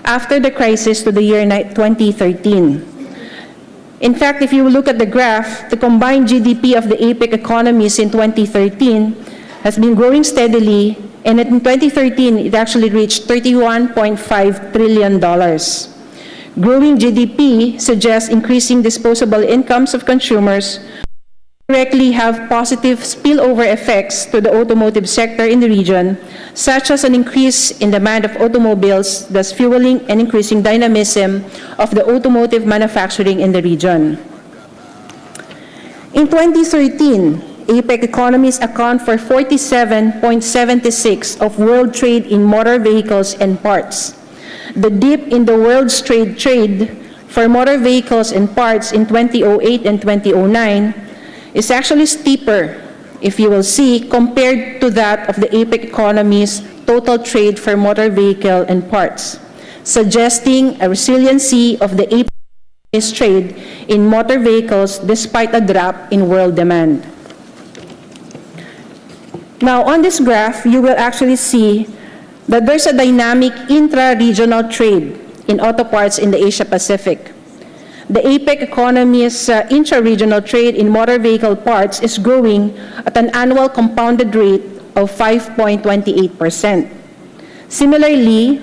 after the crisis to the year 2013. In fact, if you look at the graph, the combined GDP of the APEC economies in 2013 has been growing steadily, and in 2013, it actually reached $31.5 trillion. Growing GDP suggests increasing disposable incomes of consumers, directly have positive spillover effects to the automotive sector in the region, such as an increase in demand of automobiles, thus fueling and increasing dynamism of the automotive manufacturing in the region. In 2013, APEC economies account for 47.76% of world trade in motor vehicles and parts. The dip in the world's trade for motor vehicles and parts in 2008 and 2009 is actually steeper, if you will see, compared to that of the APEC economy's total trade for motor vehicle and parts, suggesting a resiliency of the APEC economy's trade in motor vehicles despite a drop in world demand. Now, on this graph, you will actually see that there's a dynamic intra-regional trade in auto parts in the Asia-Pacific. The APEC economy's intra-regional trade in motor vehicle parts is growing at an annual compounded rate of 5.28%. Similarly,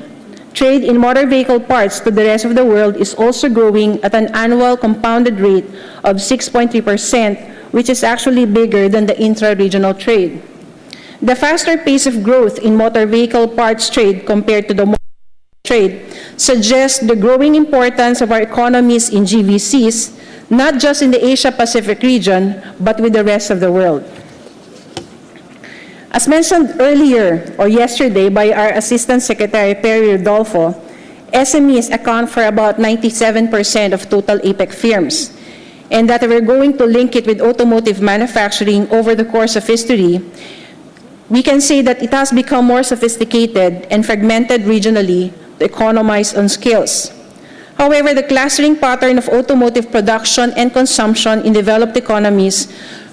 trade in motor vehicle parts to the rest of the world is also growing at an annual compounded rate of 6.3%, which is actually bigger than the intra-regional trade. The faster pace of growth in motor vehicle parts trade compared to the trade suggests the growing importance of our economies in GVCs, not just in the Asia-Pacific region, but with the rest of the world. As mentioned earlier or yesterday by our Assistant Secretary Perry Rodolfo, SMEs account for about 97% of total APEC firms, and that we're going to link it with automotive manufacturing over the course of history. We can say that it has become more sophisticated and fragmented regionally to economize on skills. However, the clustering pattern of automotive production and consumption in developed economies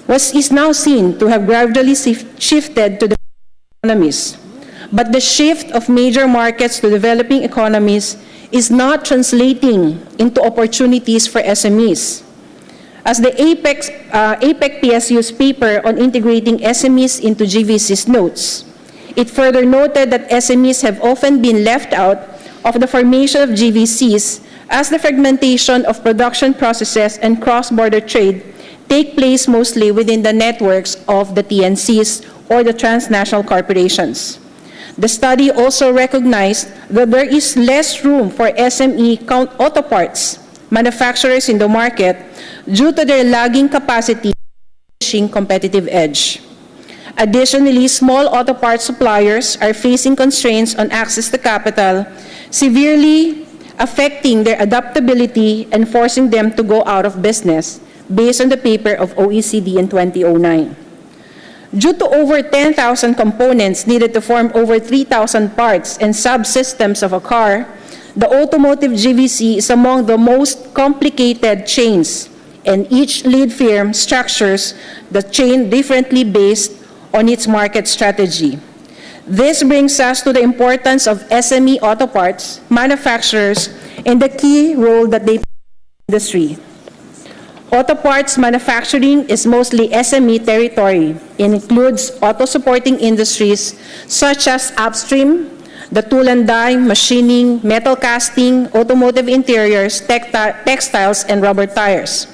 is now seen to have gradually shifted to the economies. But the shift of major markets to developing economies is not translating into opportunities for SMEs. As the APEC PSU's paper on integrating SMEs into GVCs notes, it further noted that SMEs have often been left out of the formation of GVCs as the fragmentation of production processes and cross-border trade take place mostly within the networks of the TNCs or the transnational corporations. The study also recognized that there is less room for SME auto parts manufacturers in the market due to their lagging capacity and competitive edge. Additionally, small auto parts suppliers are facing constraints on access to capital, severely affecting their adaptability and forcing them to go out of business, based on the paper of OECD in 2009. Due to over 10,000 components needed to form over 3,000 parts and subsystems of a car, the automotive GVC is among the most complicated chains, and each lead firm structures the chain differently based on its market strategy. This brings us to the importance of SME auto parts manufacturers and the key role that they play in the industry. Auto parts manufacturing is mostly SME territory and includes auto supporting industries such as upstream, the tool and die, machining, metal casting, automotive interiors, textiles, and rubber tires.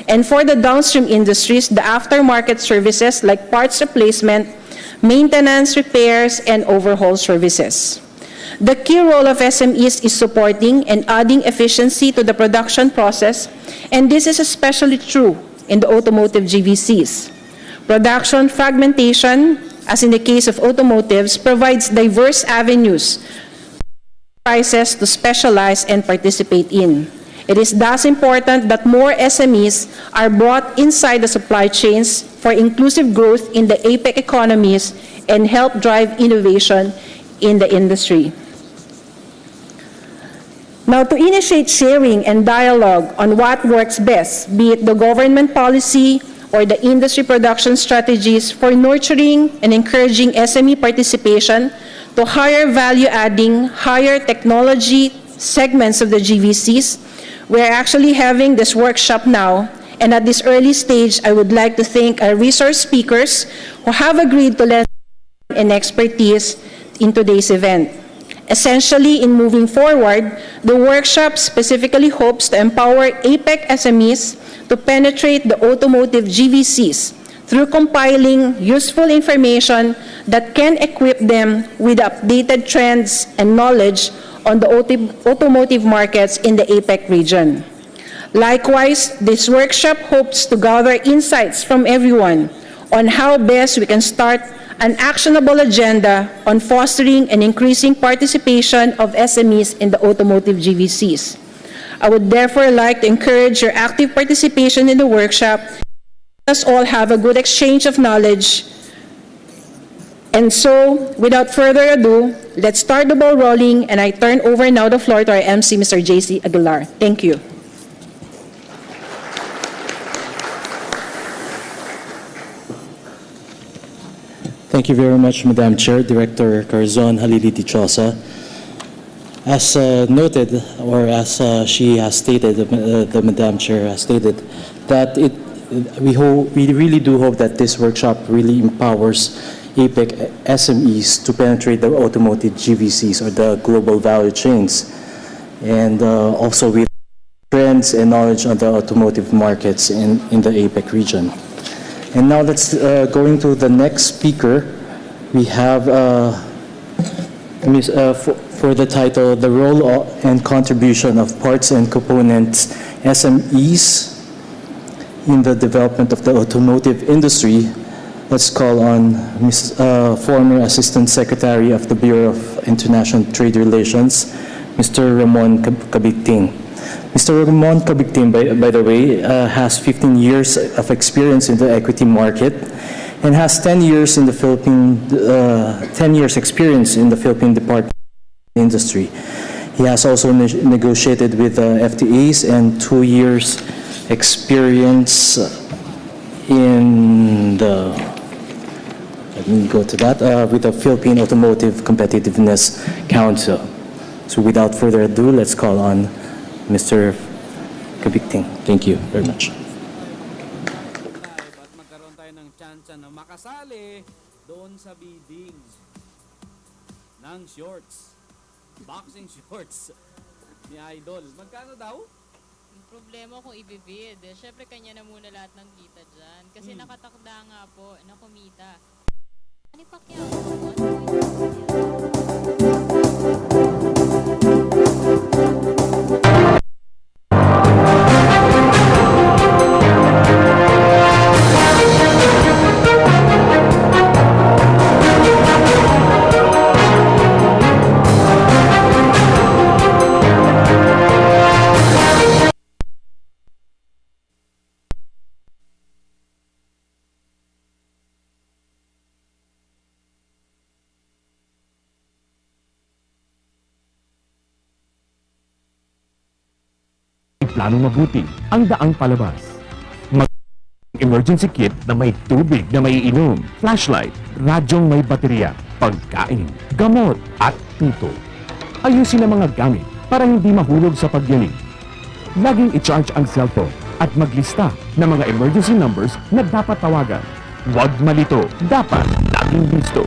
And for the downstream industries, the aftermarket services like parts replacement, maintenance, repairs, and overhaul services. The key role of SMEs is supporting and adding efficiency to the production process, and this is especially true in the automotive GVCs. Production fragmentation, as in the case of automotives, provides diverse avenues for enterprises to specialize and participate in. It is thus important that more SMEs are brought inside the supply chains for inclusive growth in the APEC economies and help drive innovation in the industry. Now, to initiate sharing and dialogue on what works best, be it the government policy or the industry production strategies for nurturing and encouraging SME participation to higher value-adding, higher technology segments of the GVCs. We're actually having this workshop now, and at this early stage, I would like to thank our resource speakers who have agreed to lend and expertise in today's event. Essentially, in moving forward, the workshop specifically hopes to empower APEC SMEs to penetrate the automotive GVCs through compiling useful information that can equip them with updated trends and knowledge on the automotive markets in the APEC region. Likewise, this workshop hopes to gather insights from everyone on how best we can start an actionable agenda on fostering and increasing participation of SMEs in the automotive GVCs. I would therefore like to encourage your active participation in the workshop. Let us all have a good exchange of knowledge. And so, without further ado, let's start the ball rolling, and I turn over now the floor to our MC, Mr. JC Aguilar. Thank you. Thank you very much, Madam Chair, Director Carzon Halili Dichosa. As noted, or as she has stated, the Madam Chair has stated, that we really do hope that this workshop really empowers APEC SMEs to penetrate the automotive GVCs, or the global value chains, and also with trends and knowledge on the automotive markets in the APEC region. And now let's go into the next speaker. We have for the title, The Role and Contribution of Parts and Components SMEs in the Development of the Automotive Industry. Let's call on former Assistant Secretary of the Bureau of International Trade Relations, Mr. Ramon Cabictin. Mr. Ramon Cabictin, by the way, has 15 years of experience in the equity market and has 10 years in the 10 years experience in the Philippine Department of Industry. He has also negotiated with FTAs and 2 years experience in the, let me go to that, with the Philippine Automotive Competitiveness Council. So without further ado, let's call on Mr. Cabictin. Thank you very much. At magkaroon tayo ng chance na makasali doon sa biddings ng shorts, boxing shorts ni Idol. Magkano daw? Yung problema kung ibibid, syempre kanya na muna lahat ng kita dyan. Kasi nakatakda nga po na kumita. Ano pa kaya? Planong mabuti ang daang palabas. Emergency kit na may tubig na may inom, flashlight, radyong may baterya, pagkain, gamot at tuto. Ayusin ang mga gamit para hindi mahulog sa pagyanig. Laging i-charge ang cellphone at maglista ng mga emergency numbers na dapat tawagan. Huwag malito, dapat laging listo.